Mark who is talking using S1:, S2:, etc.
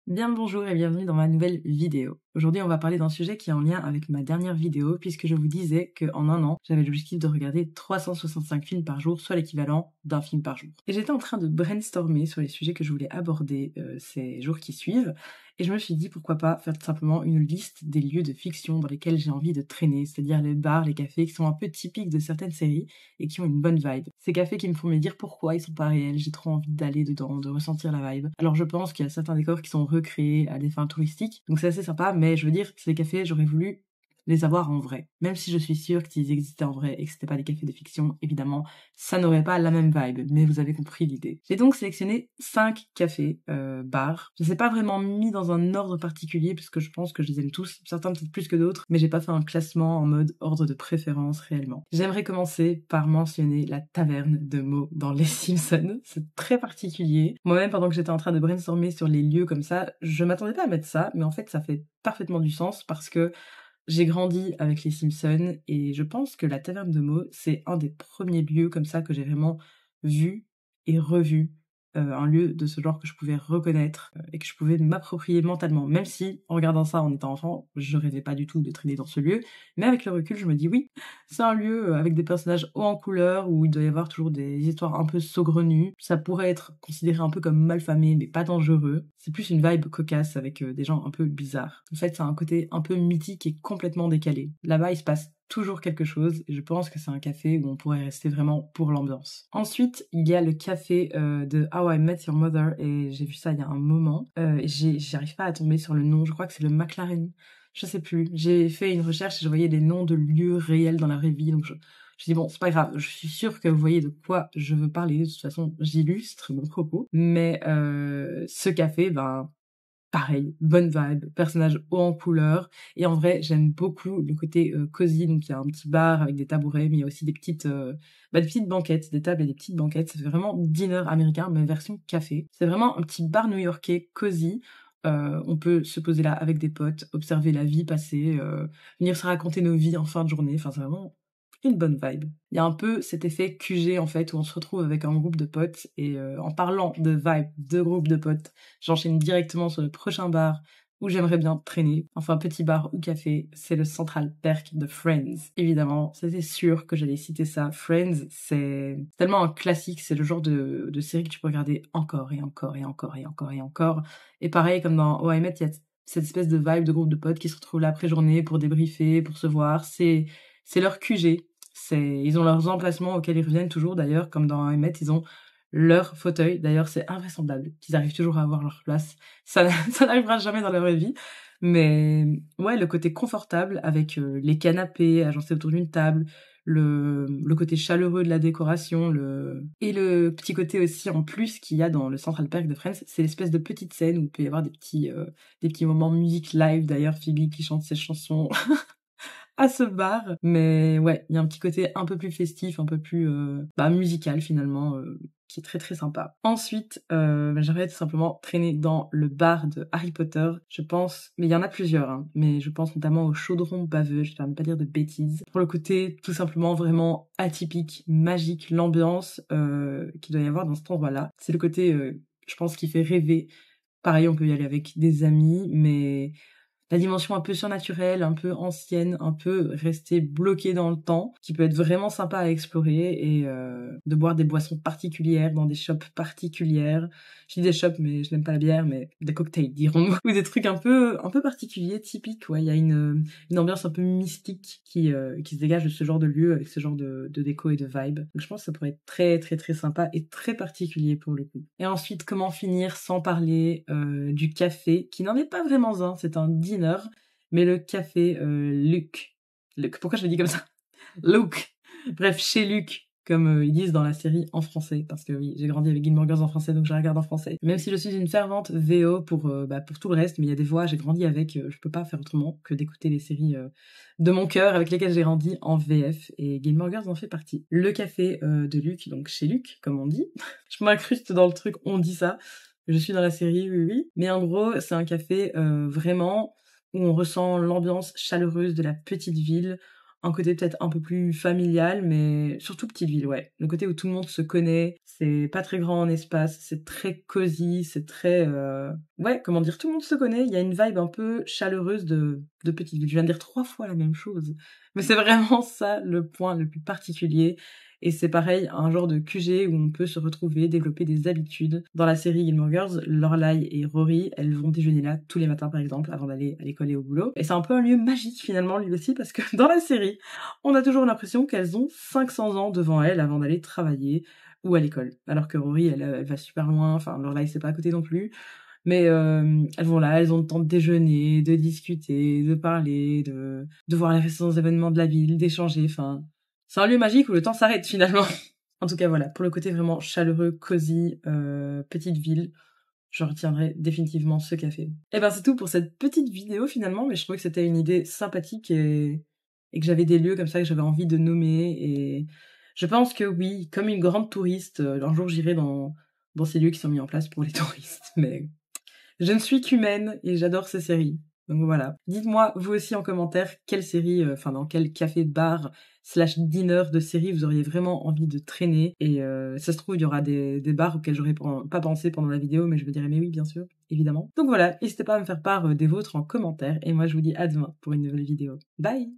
S1: Bien le bonjour et bienvenue dans ma nouvelle vidéo. Aujourd'hui, on va parler d'un sujet qui est en lien avec ma dernière vidéo puisque je vous disais qu'en un an, j'avais l'objectif de regarder 365 films par jour, soit l'équivalent d'un film par jour. Et j'étais en train de brainstormer sur les sujets que je voulais aborder ces jours qui suivent et je me suis dit pourquoi pas faire tout simplement une liste des lieux de fiction dans lesquels j'ai envie de traîner, c'est-à-dire les bars, les cafés qui sont un peu typiques de certaines séries et qui ont une bonne vibe. Ces cafés qui me font me dire pourquoi ils sont pas réels, j'ai trop envie d'aller dedans, de ressentir la vibe. Alors je pense qu'il y a certains décors qui sont recréés à des fins touristiques, donc c'est assez sympa, mais je veux dire, ces cafés, j'aurais voulu les avoir en vrai. Même si je suis sûre qu'ils existaient en vrai et que c'était pas des cafés de fiction, évidemment, ça n'aurait pas la même vibe, mais vous avez compris l'idée. J'ai donc sélectionné 5 cafés, bars. Je les ai pas vraiment mis dans un ordre particulier, puisque je pense que je les aime tous, certains peut-être plus que d'autres, mais j'ai pas fait un classement en mode ordre de préférence réellement. J'aimerais commencer par mentionner la taverne de Moe dans Les Simpsons. C'est très particulier. Moi-même, pendant que j'étais en train de brainstormer sur les lieux comme ça, je m'attendais pas à mettre ça, mais en fait, ça fait parfaitement du sens parce que j'ai grandi avec les Simpsons et je pense que la taverne de Moe, c'est un des premiers lieux comme ça que j'ai vraiment vu et revu. Un lieu de ce genre que je pouvais reconnaître et que je pouvais m'approprier mentalement. Même si, en regardant ça en étant enfant, je rêvais pas du tout de traîner dans ce lieu. Mais avec le recul, je me dis oui, c'est un lieu avec des personnages hauts en couleur où il doit y avoir toujours des histoires un peu saugrenues. Ça pourrait être considéré un peu comme malfamé, mais pas dangereux. C'est plus une vibe cocasse avec des gens un peu bizarres. En fait, ça a un côté un peu mythique et complètement décalé. Là-bas, il se passe toujours quelque chose et je pense que c'est un café où on pourrait rester vraiment pour l'ambiance. Ensuite, il y a le café de How I Met Your Mother et j'ai vu ça il y a un moment. J'arrive pas à tomber sur le nom, je crois que c'est le McLaren. Je sais plus. J'ai fait une recherche et je voyais des noms de lieux réels dans la vraie vie, donc je dis bon, c'est pas grave, je suis sûre que vous voyez de quoi je veux parler, de toute façon j'illustre mon propos, mais ce café, ben pareil, bonne vibe, personnage haut en couleur, et en vrai j'aime beaucoup le côté cosy, donc il y a un petit bar avec des tabourets, mais il y a aussi des petites banquettes, des tables et des petites banquettes, ça fait vraiment dîner américain, mais version café. C'est vraiment un petit bar new-yorkais cosy. On peut se poser là avec des potes, observer la vie passer, venir se raconter nos vies en fin de journée, enfin c'est vraiment une bonne vibe. Il y a un peu cet effet QG en fait, où on se retrouve avec un groupe de potes, et en parlant de vibe, de groupe de potes, j'enchaîne directement sur le prochain bar où j'aimerais bien traîner. Enfin, petit bar ou café, c'est le Central Perk de Friends. Évidemment, c'était sûr que j'allais citer ça. Friends, c'est tellement un classique, c'est le genre de série que tu peux regarder encore et encore et encore et encore et encore. Et pareil, comme dans How I Met, il y a cette espèce de vibe de groupe de potes qui se retrouvent là après journée pour débriefer, pour se voir. C'est leur QG. Ils ont leurs emplacements auxquels ils reviennent toujours, d'ailleurs, comme dans How I Met, ils ont leur fauteuil. D'ailleurs, c'est invraisemblable qu'ils arrivent toujours à avoir leur place. Ça n'arrivera jamais dans la vraie vie. Mais ouais, le côté confortable avec les canapés agencés autour d'une table, le côté chaleureux de la décoration, et le petit côté aussi en plus qu'il y a dans le Central Perk de Friends, c'est l'espèce de petite scène où il peut y avoir des petits moments musique live. D'ailleurs, Phoebe qui chante ses chansons à ce bar. Mais ouais, il y a un petit côté un peu plus festif, un peu plus musical finalement, qui est très très sympa. Ensuite, j'aimerais tout simplement traîner dans le bar de Harry Potter, je pense, mais il y en a plusieurs, hein, mais je pense notamment au Chaudron Baveux, je ne vais pas dire de bêtises, pour le côté tout simplement vraiment atypique, magique, l'ambiance qu'il doit y avoir dans cet endroit-là. C'est le côté, je pense, qui fait rêver. Pareil, on peut y aller avec des amis, mais la dimension un peu surnaturelle, un peu ancienne, un peu restée bloquée dans le temps, qui peut être vraiment sympa à explorer, et de boire des boissons particulières dans des shops particulières. Je dis des shops, mais je n'aime pas la bière, mais des cocktails, dirons-nous. Ou des trucs un peu particuliers, typiques. Ouais, il y a une ambiance un peu mystique qui se dégage de ce genre de lieu, avec ce genre de déco et de vibe. Donc je pense que ça pourrait être très très très sympa et très particulier pour le coup. Et ensuite, comment finir sans parler du café, qui n'en est pas vraiment un, c'est un dîner, mais le café Luc. Pourquoi je le dis comme ça? Luke. Bref, chez Luc, comme ils disent dans la série en français, parce que oui, j'ai grandi avec Gilmore Girls en français, donc je la regarde en français. Même si je suis une fervente VO pour tout le reste, mais il y a des voix, j'ai grandi avec, je peux pas faire autrement que d'écouter les séries de mon cœur avec lesquelles j'ai grandi en VF, et Gilmore Girls en fait partie. Le café de Luc, donc chez Luc, comme on dit. Je m'incruste dans le truc, on dit ça. Je suis dans la série, oui, oui. Mais en gros, c'est un café vraiment où on ressent l'ambiance chaleureuse de la petite ville, un côté peut-être un peu plus familial, mais surtout petite ville, ouais. Le côté où tout le monde se connaît, c'est pas très grand en espace, c'est très cosy, c'est très... Ouais, comment dire, tout le monde se connaît, il y a une vibe un peu chaleureuse de petite ville. Je viens de dire 3 fois la même chose, mais c'est vraiment ça le point le plus particulier. Et c'est pareil, un genre de QG où on peut se retrouver, développer des habitudes. Dans la série Gilmore Girls, Lorelai et Rory, elles vont déjeuner là tous les matins par exemple, avant d'aller à l'école et au boulot. Et c'est un peu un lieu magique finalement lui aussi, parce que dans la série, on a toujours l'impression qu'elles ont 500 ans devant elles avant d'aller travailler ou à l'école. Alors que Rory, elle va super loin, enfin Lorelai c'est pas à côté non plus. Mais elles vont là, elles ont le temps de déjeuner, de discuter, de parler, de voir les récents événements de la ville, d'échanger, enfin... C'est un lieu magique où le temps s'arrête finalement. En tout cas voilà, pour le côté vraiment chaleureux, cosy, petite ville, je retiendrai définitivement ce café. Et ben c'est tout pour cette petite vidéo finalement, mais je trouvais que c'était une idée sympathique et que j'avais des lieux comme ça que j'avais envie de nommer, et je pense que oui, comme une grande touriste, un jour j'irai dans ces lieux qui sont mis en place pour les touristes, mais je ne suis qu'humaine et j'adore ces séries. Donc voilà. Dites-moi, vous aussi en commentaire, quelle série, dans quel café, bar, / dîner de série vous auriez vraiment envie de traîner. Et ça se trouve, il y aura des bars auxquels j'aurais pas pensé pendant la vidéo, mais je me dirais, mais oui, bien sûr, évidemment. Donc voilà, n'hésitez pas à me faire part des vôtres en commentaire. Et moi, je vous dis à demain pour une nouvelle vidéo. Bye!